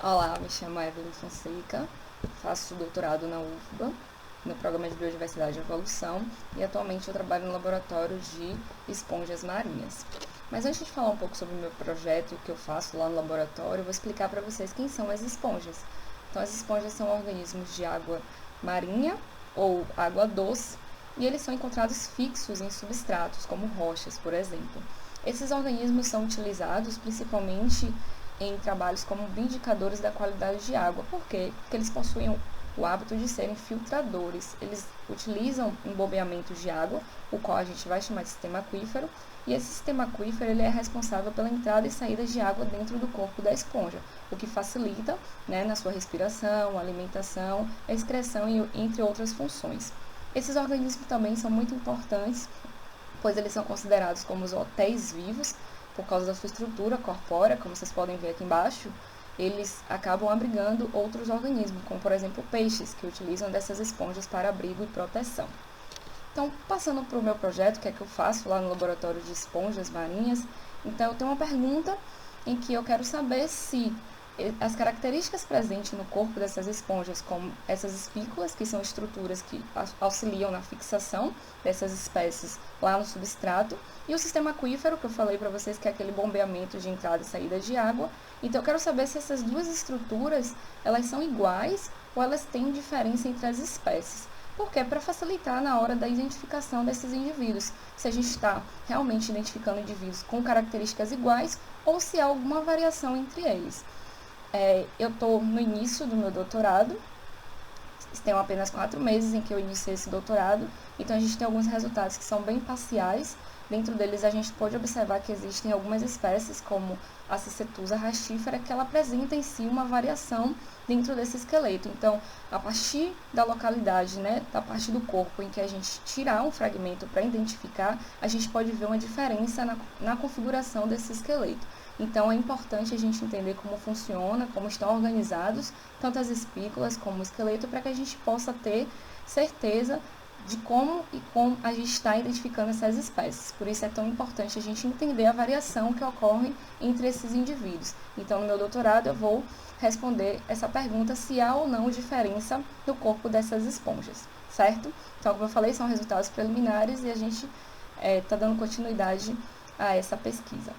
Olá, me chamo Evelyn Fonseca, faço doutorado na UFBA, no Programa de Biodiversidade e Evolução, e atualmente eu trabalho no laboratório de esponjas marinhas. Mas antes de falar um pouco sobre o meu projeto e o que eu faço lá no laboratório, eu vou explicar para vocês quem são as esponjas. Então, as esponjas são organismos de água marinha ou água doce, e eles são encontrados fixos em substratos, como rochas, por exemplo. Esses organismos são utilizados principalmente em trabalhos como indicadores da qualidade de água. Por quê? Porque eles possuem o hábito de serem filtradores. Eles utilizam um bombeamento de água, o qual a gente vai chamar de sistema aquífero, e esse sistema aquífero ele é responsável pela entrada e saída de água dentro do corpo da esponja, o que facilita, na sua respiração, alimentação, excreção e entre outras funções. Esses organismos também são muito importantes, pois eles são considerados como os hotéis vivos, por causa da sua estrutura corpórea, como vocês podem ver aqui embaixo. Eles acabam abrigando outros organismos, como por exemplo peixes, que utilizam dessas esponjas para abrigo e proteção. Então, passando para o meu projeto, que é que eu faço lá no laboratório de esponjas marinhas, então eu tenho uma pergunta em que eu quero saber se as características presentes no corpo dessas esponjas, como essas espículas, que são estruturas que auxiliam na fixação dessas espécies lá no substrato, e o sistema aquífero, que eu falei para vocês que é aquele bombeamento de entrada e saída de água. Então, eu quero saber se essas duas estruturas, elas são iguais ou elas têm diferença entre as espécies. Por quê? Para facilitar na hora da identificação desses indivíduos, se a gente está realmente identificando indivíduos com características iguais ou se há alguma variação entre eles. Eu estou no início do meu doutorado, tenho apenas 4 meses em que eu iniciei esse doutorado, então a gente tem alguns resultados que são bem parciais. Dentro deles a gente pode observar que existem algumas espécies, como a Cicetusa rastífera, que ela apresenta em si uma variação dentro desse esqueleto. Então, a partir da localidade, da parte do corpo em que a gente tirar um fragmento para identificar, a gente pode ver uma diferença na configuração desse esqueleto. Então, é importante a gente entender como funciona, como estão organizados tanto as espículas como o esqueleto, para que a gente possa ter certeza de como a gente está identificando essas espécies. Por isso é tão importante a gente entender a variação que ocorre entre esses indivíduos. Então, no meu doutorado, eu vou responder essa pergunta se há ou não diferença no corpo dessas esponjas, certo? Então, como eu falei, são resultados preliminares e a gente está dando continuidade a essa pesquisa.